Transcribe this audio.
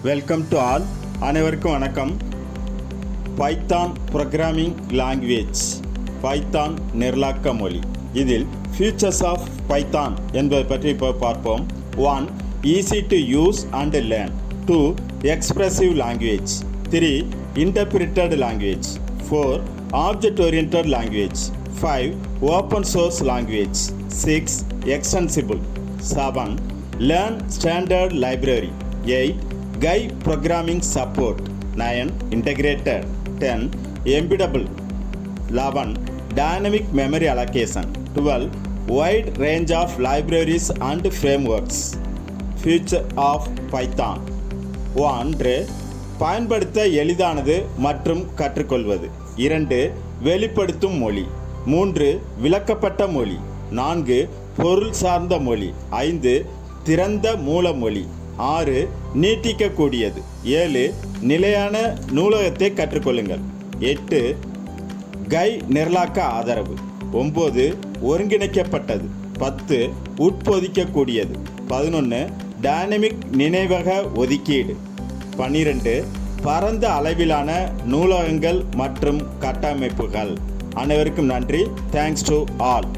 Welcome to all. அனைவருக்கும் வணக்கம். Python programming language, Python நிரலாக்க மொழி. இதில் ஃபியூச்சர்ஸ் ஆஃப் பைத்தான் என்பதை பற்றி இப்போ பார்ப்போம். 1. Easy to use and learn. 2. Expressive language. 3. Interpreted language. 4. Object oriented language. 5. Open source language. 6. Extensible. 7. Learn standard library. 8. Guide programming support. 9. Integrated. 10. Embeddable. 11. Dynamic memory allocation. 12. Wide range of libraries and frameworks. Future of Python. 1. பயன்படுத்த எளிதானது மற்றும் கற்றுக்கொள்வது. 2. வெளிப்படுத்தும் மொழி. 3. விளக்கப்பட்ட மொழி. 4. பொருள் சார்ந்த மொழி. 5. திறந்த மூல மொழி. 6. நீட்டிக்கக்கூடியது. 7. நிலையான நூலகத்தை கற்றுக்கொள்ளுங்கள். 8. கை நிரலாக்க ஆதரவு. 9. ஒருங்கிணைக்கப்பட்டது. 10. உட்பொதிக்கக்கூடியது. 11. டைனமிக் நினைவக ஒதுக்கீடு. 12. பரந்த அளவிலான நூலகங்கள் மற்றும் கட்டமைப்புகள். அனைவருக்கும் நன்றி. Thanks to all.